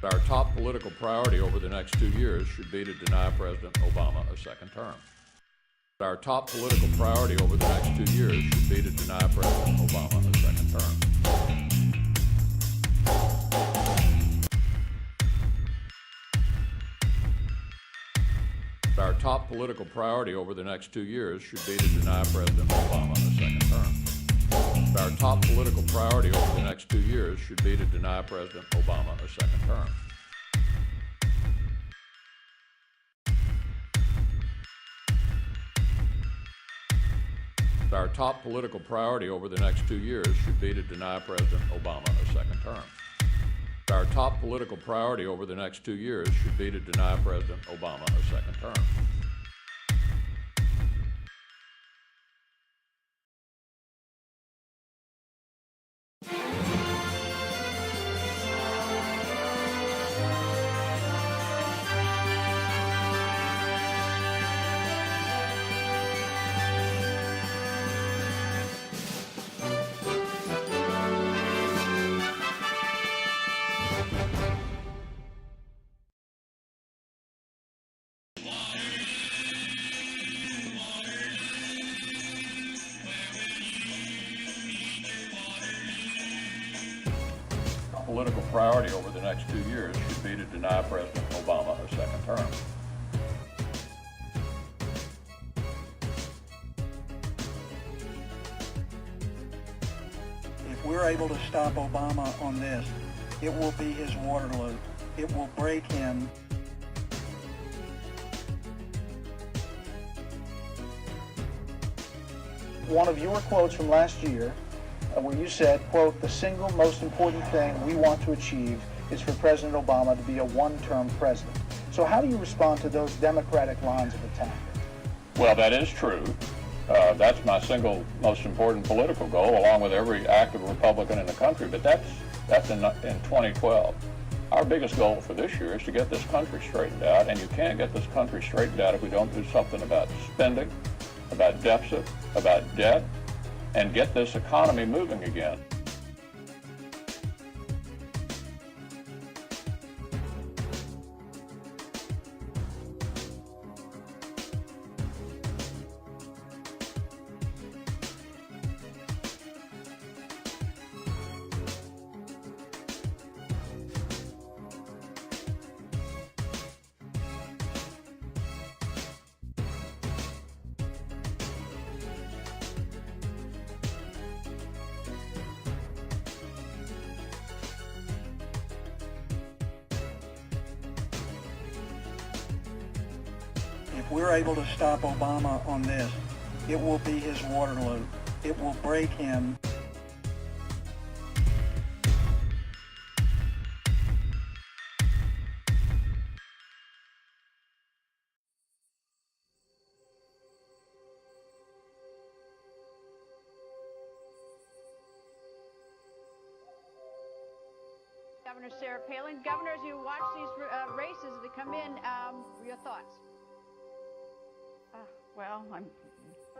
Our top political priority over the next 2 years should be to deny President Obama a second term. Our top political priority over the next 2 years should be to deny President Obama a second term. Our top political priority over the next 2 years should be to deny President Obama a second term. Our top political priority over the next 2 years should be to deny President Obama a second term. Our top political priority over the next 2 years should be to deny President Obama a second term. Our top political priority over the next 2 years should be to deny President Obama a second term. Political priority over the next 2 years should be to deny President Obama a second term. If we're able to stop Obama on this, it will be his Waterloo. It will break him. One of your quotes from last year, where you said, quote, "The single most important thing we want to achieve is for President Obama to be a one-term president." So how do you respond to those Democratic lines of attack? Well, that is true. That's my single most important political goal, along with every active Republican in the country, but that's in 2012. Our biggest goal for this year is to get this country straightened out, and you can't get this country straightened out if we don't do something about spending, about deficit, about debt, and get this economy moving again. If we're able to stop Obama on this, it will be his Waterloo. It will break him. Governor Sarah Palin. Governor, as you watch these races that come in, your thoughts? Well, I'm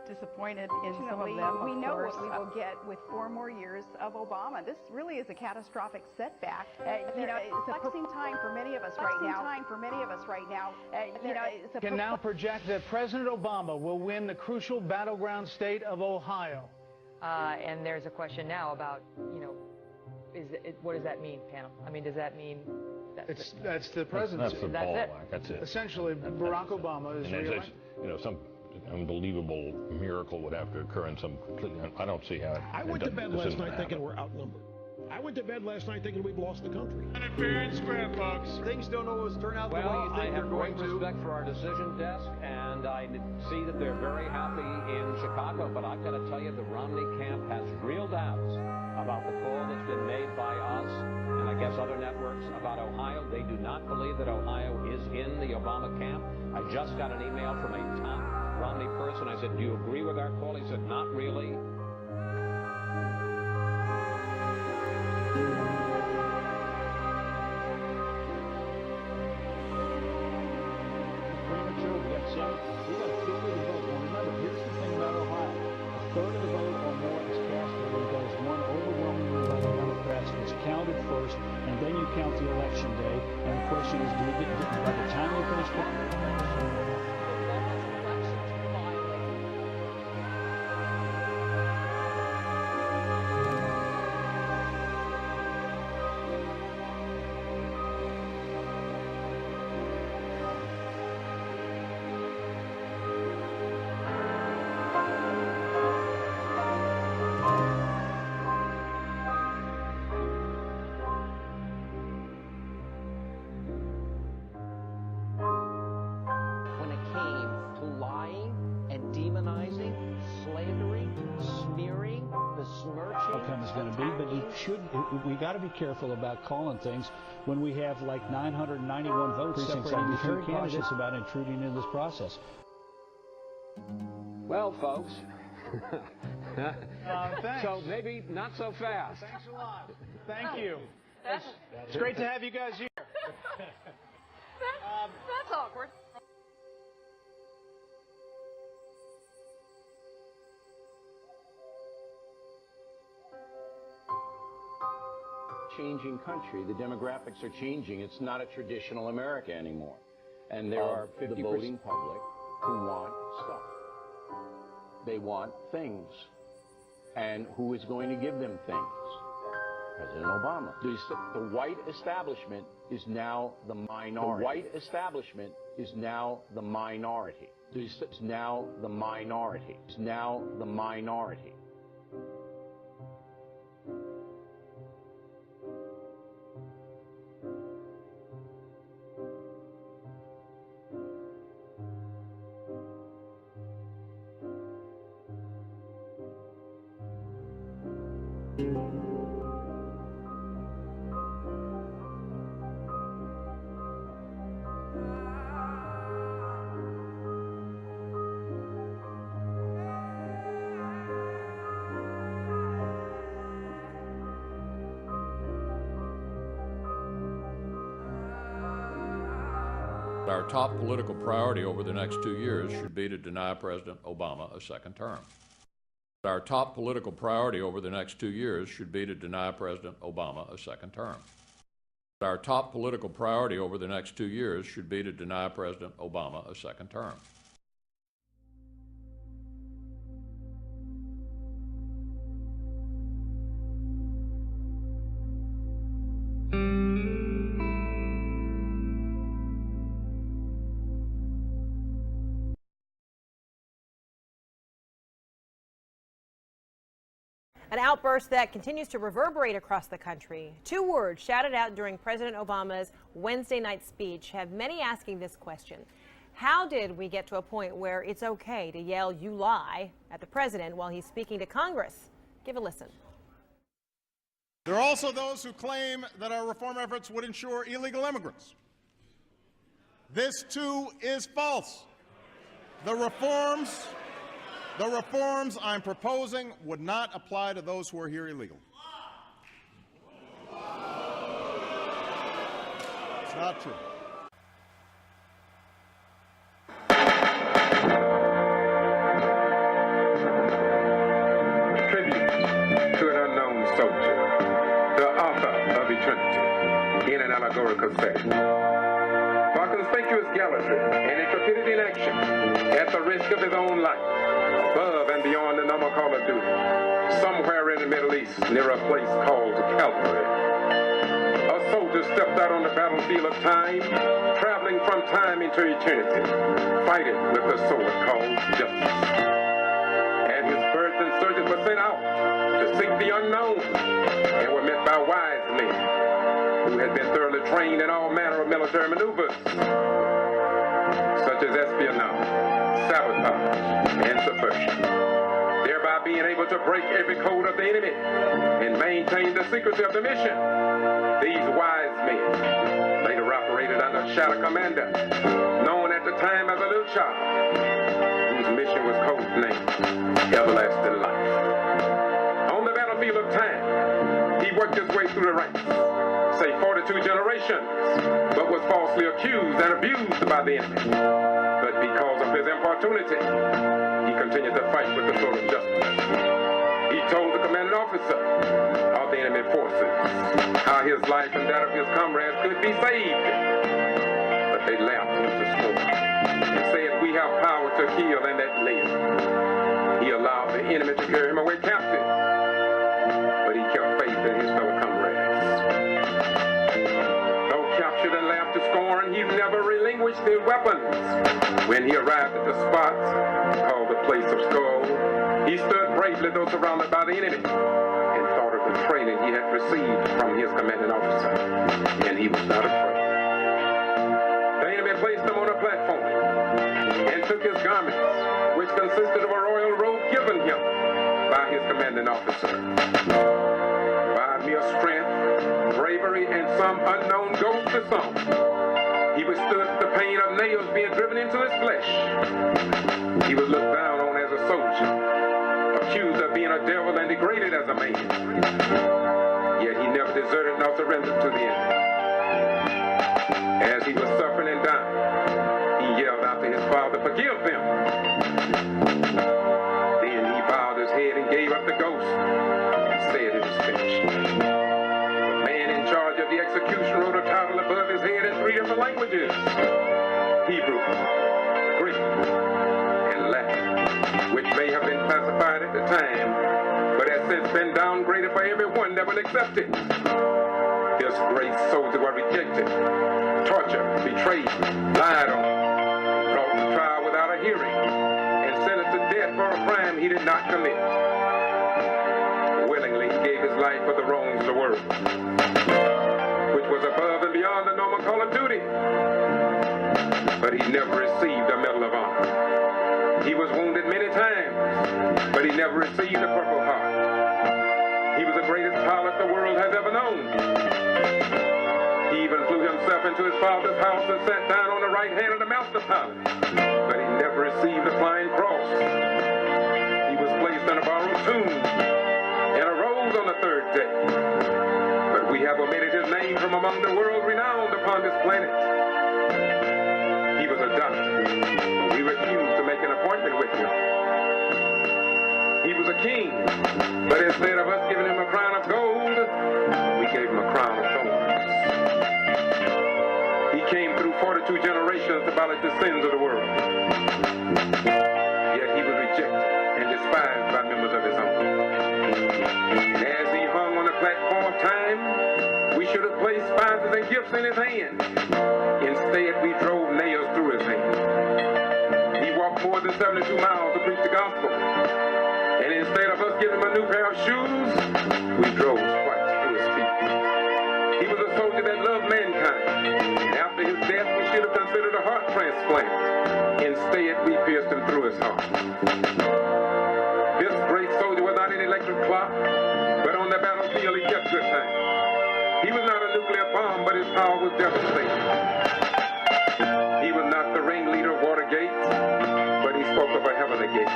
disappointed in some of them. We know what we will get with 4 more years of Obama. This really is a catastrophic setback. You know, it's a perplexing time for many of us right now. You know, it's can now project that President Obama will win the crucial battleground state of Ohio. And there's a question now about, you know, what does that mean, panel? I mean, does that mean that's the presidency? That's the ballpark. That's it. Essentially, Barack Obama is reelected. You know, some unbelievable miracle would have to occur in some completely. I don't see how. I went to bed last night thinking we're outnumbered. I went to bed last night thinking we've lost the country. Fair and square, folks. Things don't always turn out the way you think they're going to. I have great respect for our decision desk, and I see that they're very happy in Chicago, but I've got to tell you, the Romney camp has real doubts about the call that's been made by us, and I guess other networks, about Ohio. They do not believe that Ohio is in the Obama camp. I just got an email from a top Romney person. I said, do you agree with our call? He said, not really. Premature, we got 50 to vote. Now remember, here's the thing about Ohio. A third of the vote or more is cast when it goes won overwhelmingly by the Democrats. It's counted first, and then you count the election day. question is, do we get, by the time we finish... Outcome is going to be, but we got to be careful about calling things when we have like 991 votes separating the two candidates about intruding in this process. Well, folks, Thanks. so maybe not so fast. Thanks a lot. Thank you. It's great to have you guys here. That's awkward. Changing country. The demographics are changing. It's not a traditional America anymore. And there are the voting public who want stuff. They want things. And who is going to give them things? President Obama. The white establishment is now the minority. The white establishment is now the minority. It's now the minority. It's now the minority. Our top political priority over the next 2 years should be to deny President Obama a second term. Our top political priority over the next 2 years should be to deny President Obama a second term. Our top political priority over the next 2 years should be to deny President Obama a second term. An outburst that continues to reverberate across the country. 2 words shouted out during President Obama's Wednesday night speech have many asking this question. How did we get to a point where it's okay to yell "you lie" at the president while he's speaking to Congress? Give a listen. There are also those who claim that our reform efforts would ensure illegal immigrants. This too is false. The reforms I'm proposing would not apply to those who are here illegally. It's not true. Tribute to an unknown soldier, the author of eternity, in an allegorical setting. For conspicuous gallantry and intrepidity in action, at the risk of his own life, above and beyond the normal call of duty, somewhere in the Middle East, near a place called Calvary, a soldier stepped out on the battlefield of time, traveling from time into eternity, fighting with the sword called justice. And his birds and surgeons were sent out to seek the unknown, and were met by wise men who had been thoroughly trained in all manner of military maneuvers, such as espionage, sabotage, and subversion, thereby being able to break every code of the enemy and maintain the secrecy of the mission. These wise men later operated under Shadow Commander, known at the time as a little child, whose mission was codenamed Everlasting Life. On the battlefield of time, he worked his way through the ranks, say 42 generations, but was falsely accused and abused by the enemy. But because of his importunity, he continued to fight with the sword of justice. He told the commanding officer of the enemy forces how his life and that of his comrades could be saved but they laughed to scorn and said, "We have power to kill and that live." He allowed the enemy to carry him away captive, but he kept faith in his fellow comrades. Though captured and laughed to scorn, he never relinquished his weapons. When he arrived at the spot called the Place of Skulls, he stood bravely though surrounded by the enemy and thought of the training he had received from his commanding officer, and he was not afraid. The enemy placed him on a platform and took his garments, which consisted of a royal robe given him by his commanding officer. By mere strength, bravery, and some unknown ghost to some, he withstood the pain of nails being driven into his flesh. He was looked down on as a soldier, accused of being a devil and degraded as a man. Yet he never deserted nor surrendered to the enemy. As he was suffering and dying, he yelled out to his father, "Forgive them." Then he bowed his head and gave up the ghost and said it was finished. The man in charge of the execution wrote a title above his head in 3 different languages: Hebrew, Greek, and Latin, which may have been classified at the time, but has since been downgraded for everyone that would accept it. This great soldier was rejected, tortured, betrayed, lied on, brought to trial without a hearing, and sentenced to death for a crime he did not commit. Willingly he gave his life for the wrongs of the world, which was above and beyond the normal call of duty. But he never received a Medal of Honor. He was wounded many times, but he never received the Purple Heart. He was the greatest pilot the world has ever known. He even flew himself into his father's house and sat down on the right hand of the master pilot, but he never received the Flying Cross. He was placed in a borrowed tomb and arose on the 3rd day. But we have omitted his name from among the world renowned upon this planet. He was a doctor, but we refused to make an appointment with him. He was a king, but instead of us giving him a crown of gold, we gave him a crown of thorns. He came through 42 generations to abolish the sins of the world. Yet he was rejected and despised by members of his own. And as he hung on the platform of time, we should have placed spices and gifts in his hand. Instead, we drove nails through his hand. He walked more than 72 miles to preach the gospel. And instead of us giving him a new pair of shoes, we drove spikes through his feet. He was a soldier that loved mankind. And after his death, we should have considered a heart transplant. Instead, we pierced him through his heart. This great soldier was not an electric clock, but on the battlefield he kept good time. He was not a nuclear bomb, but his power was devastating. He was not the ringleader of Watergate, but he spoke of a heavenly gate.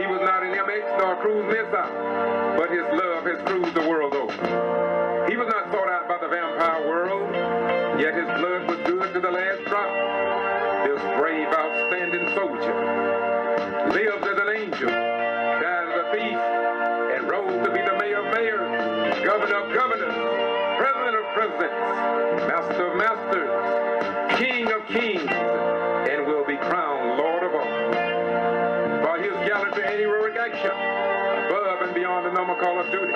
He was not an MX nor a cruise missile, but his love has cruised the world over. He was not sought out by the vampire world, yet his blood was good to the last drop. This brave, outstanding soldier lived as an angel, died as a thief, and rose to be the mayor of mayors, governor of governors, president of presidents, master of masters, king of kings, and will be crowned Lord of all. For his gallantry and heroic action, above and beyond the normal call of duty,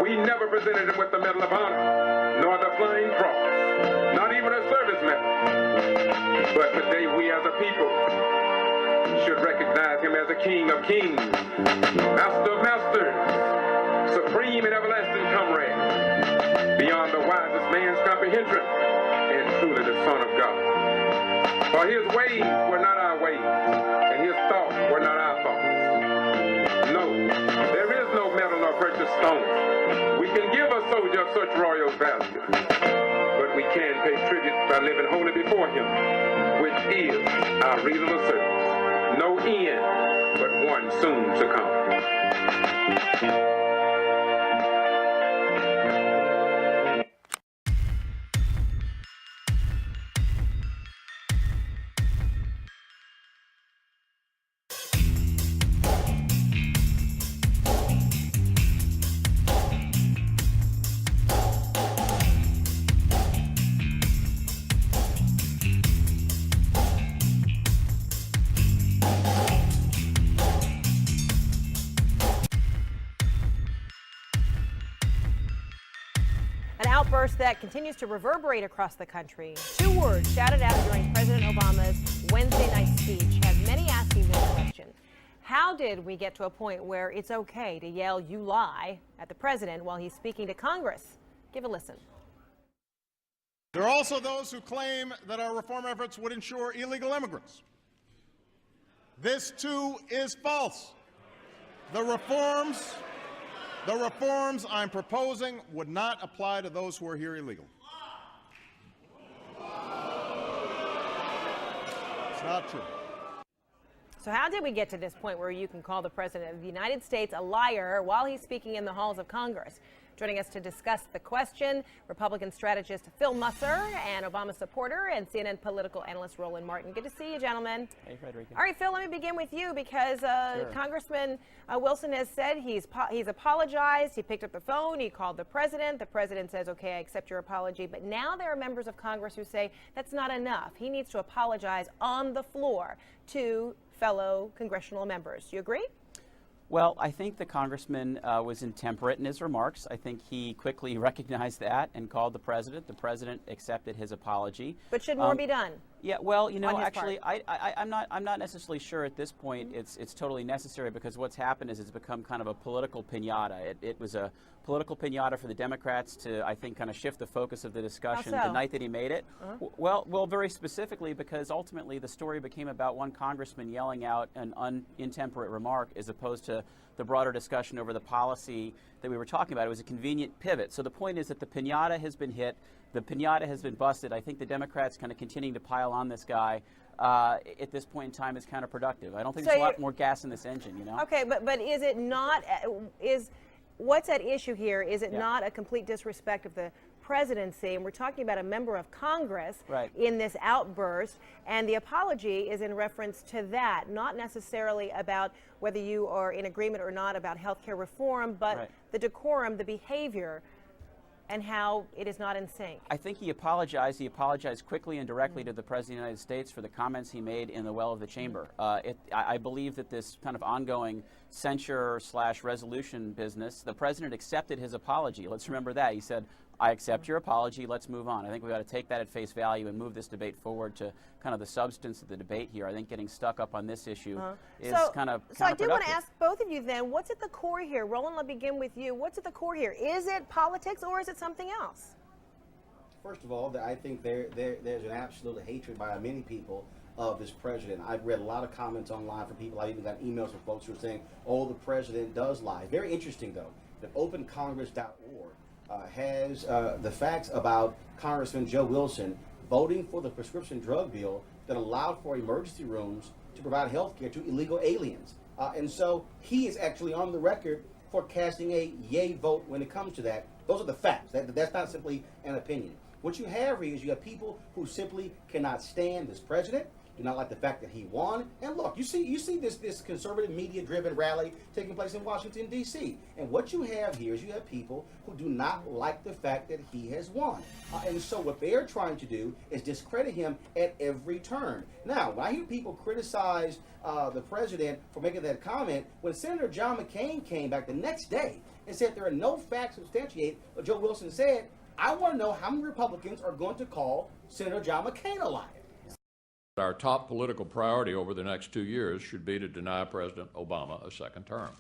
we never presented him with the Medal of Honor, nor the Flying Cross, not even a service medal. But today we as a people should recognize him as a King of kings, Master of masters, supreme and everlasting comrade, beyond the wisest man's comprehension, and truly the Son of God. For his ways were not our ways, and his thoughts were not our thoughts. No, there is no metal nor precious stone we can give a soldier of such royal value, but we can pay tribute by living holy before him, which is our reasonable service. No end, but one soon to come. outburst that continues to reverberate across the country. Two words shouted out during President Obama's Wednesday night speech have many asking this question. How did we get to a point where it's okay to yell "you lie" at the president while he's speaking to Congress? Give a listen. There are also those who claim that our reform efforts would ensure illegal immigrants. This, too, is false. The reforms I'm proposing would not apply to those who are here illegally. It's not true. So how did we get to this point where you can call the President of the United States a liar while he's speaking in the halls of Congress? Joining us to discuss the question, Republican strategist Phil Musser and Obama supporter and CNN political analyst Roland Martin. Good to see you, gentlemen. Hey, Frederica. All right, Phil, let me begin with you because Sure. Congressman Wilson has said he's apologized. He picked up the phone. He called the president. The president says, okay, I accept your apology. But now there are members of Congress who say that's not enough. He needs to apologize on the floor to fellow congressional members. Do you agree? Well, I think the congressman was intemperate in his remarks. I think he quickly recognized that and called the president. The president accepted his apology. But should more be done? Yeah, well, you know, actually, I'm not necessarily sure at this point it's totally necessary, because what's happened is it's become kind of a political piñata. It was a political piñata for the Democrats to, I think, kind of shift the focus of the discussion the night that he made it. Well, very specifically because ultimately the story became about one congressman yelling out an intemperate remark as opposed to the broader discussion over the policy that we were talking about. It was a convenient pivot. So the point is that the piñata has been hit. The piñata has been busted. I think the Democrats kind of continuing to pile on this guy at this point in time is counterproductive. I don't think there's a lot more gas in this engine, you know? Okay, but is it not, what's at issue here? Is it not a complete disrespect of the presidency? And we're talking about a member of Congress in this outburst, and the apology is in reference to that, not necessarily about whether you are in agreement or not about health care reform, but the decorum, the behavior, and how it is not in sync. I think he apologized. He apologized quickly and directly to the President of the United States for the comments he made in the well of the chamber. I believe that this kind of ongoing censure/resolution business, the President accepted his apology. Let's remember that. He said, I accept your apology, let's move on. I think we've got to take that at face value and move this debate forward to kind of the substance of the debate here. I think getting stuck up on this issue is kind of counterproductive. So I do want to ask both of you then, what's at the core here? Roland, I'll begin with you. What's at the core here? Is it politics or is it something else? First of all, I think there's an absolute hatred by many people of this president. I've read a lot of comments online from people. I even got emails from folks who are saying, oh, the president does lie. Very interesting, though, that opencongress.org has the facts about Congressman Joe Wilson voting for the prescription drug bill that allowed for emergency rooms to provide health care to illegal aliens. And so he is actually on the record for casting a yay vote when it comes to that. Those are the facts. That's not simply an opinion. What you have here is you have people who simply cannot stand this president, do not like the fact that he won. And look, you see this conservative media-driven rally taking place in Washington, D.C. And what you have here is you have people who do not like the fact that he has won. And so what they are trying to do is discredit him at every turn. Now, when I hear people criticize the president for making that comment, when Senator John McCain came back the next day and said there are no facts to substantiate what Joe Wilson said, I want to know how many Republicans are going to call Senator John McCain a liar. Our top political priority over the next 2 years should be to deny President Obama a second term.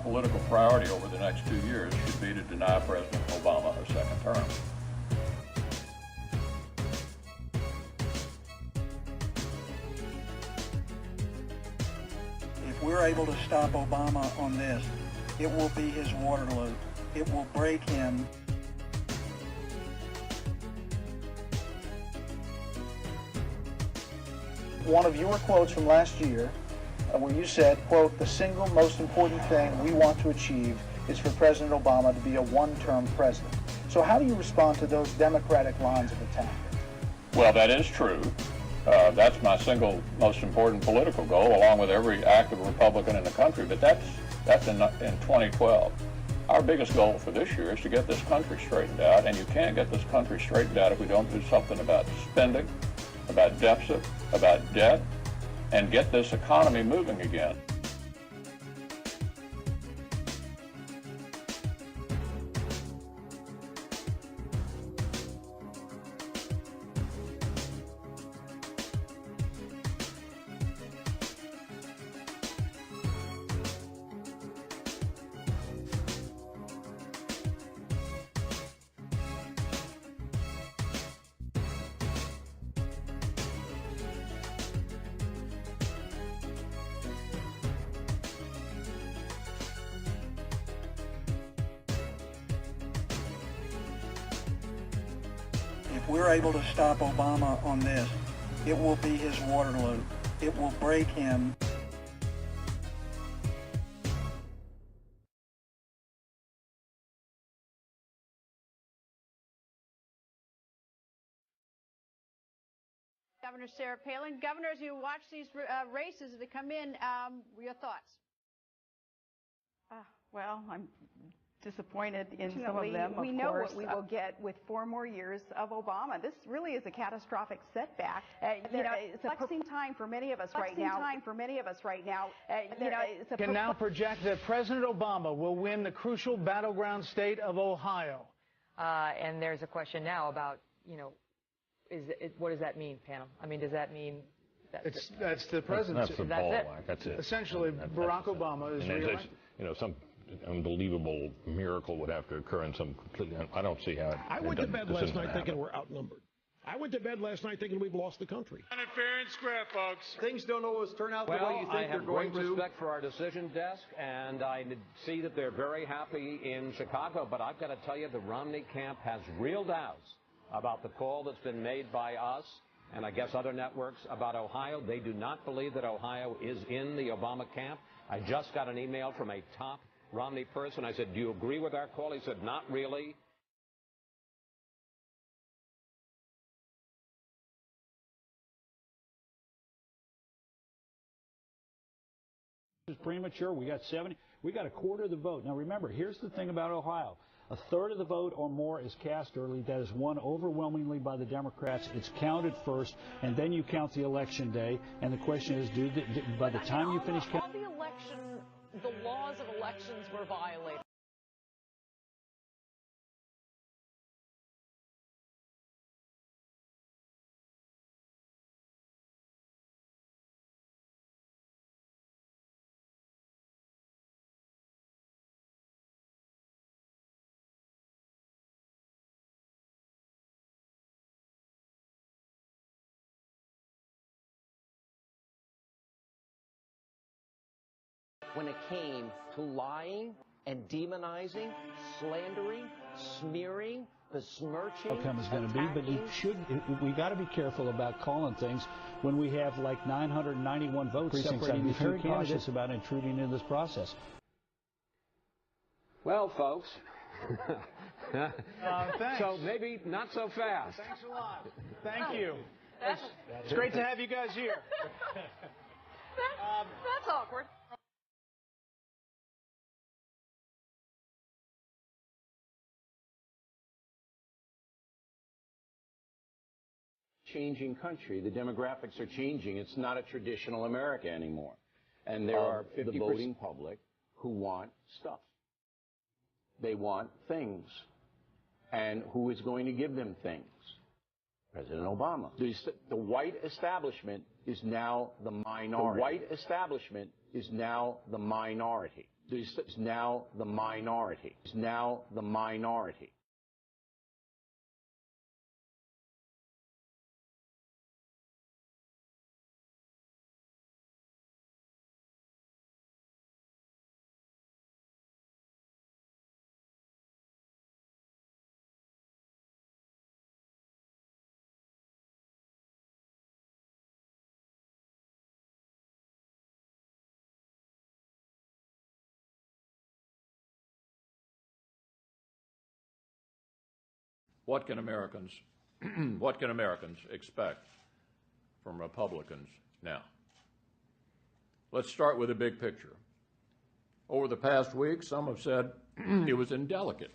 Political priority over the next 2 years should be to deny President Obama a second term. If we're able to stop Obama on this, it will be his Waterloo. It will break him. One of your quotes from last year where you said, quote, the single most important thing we want to achieve is for President Obama to be a one-term president. So how do you respond to those Democratic lines of attack? Well, that is true. That's my single most important political goal, along with every active Republican in the country, but that's in 2012. Our biggest goal for this year is to get this country straightened out, and you can't get this country straightened out if we don't do something about spending, about deficit, about debt, and get this economy moving again. If we're able to stop Obama on this, it will be his Waterloo. It will break him. Governor Sarah Palin. Governor, as you watch these races that come in, your thoughts? Well, I'm disappointed in some of them. We know what we will get with 4 more years of Obama. This really is a catastrophic setback. It's a perplexing time for many of us right now. Can now project that President Obama will win the crucial battleground state of Ohio. And there's a question now about, what does that mean, panel? I mean, does that mean That's the presidency. That's the ball. That's it. Essentially, Barack Obama is reelected. Some unbelievable miracle would have to occur in some completely. I don't see how. I went to bed last night thinking we're outnumbered. I went to bed last night thinking we've lost the country. Fair and square, folks. Things don't always turn out the way you think they're going to. I have great respect for our decision desk, and I see that they're very happy in Chicago. But I've got to tell you, the Romney camp has real doubts about the call that's been made by us and I guess other networks about Ohio. They do not believe that Ohio is in the Obama camp. I just got an email from a top Romney person. I said, do you agree with our call? He said, not really. It's premature. We got 70. We got a quarter of the vote. Now remember, here's the thing about Ohio. A third of the vote or more is cast early. That is won overwhelmingly by the Democrats. It's counted first, and then you count the election day. And the question is, by the time you finish counting, the laws of elections were violated. When it came to lying and demonizing, slandering, smearing, besmirching, outcome is going to be, but we got to be careful about calling things when we have like 991 votes separating the two candidates about intruding into this process. Well, folks, thanks. So maybe not so fast. Thanks a lot. Thank you. It's great to have you guys here. That's awkward. Changing country. The demographics are changing. It's not a traditional America anymore. And there are the voting public who want stuff. They want things. And who is going to give them things? President Obama. The white establishment is now the minority. The white establishment is now the minority. Is now the minority. Is now the minority. what can Americans expect from Republicans now? Let's start with the big picture. Over the past week, some have said it was indelicate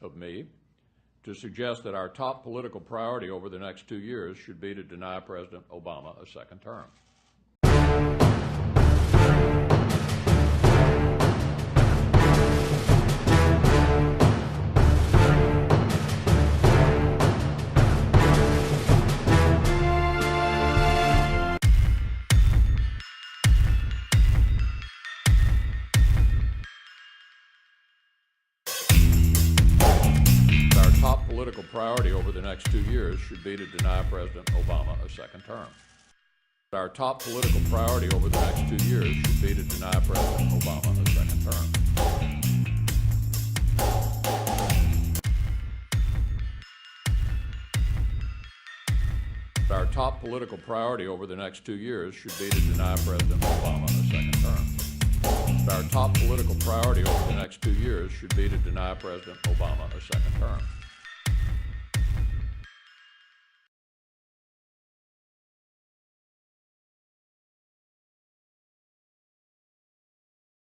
of me to suggest that our top political priority over the next 2 years should be to deny President Obama a second term. Political priority over the next 2 years should be to deny President Obama a second term. Our top political priority over the next 2 years should be to deny President Obama a second term. Our top political priority over the next 2 years should be to deny President Obama a second term. Our top political priority over the next 2 years should be to deny President Obama a second term.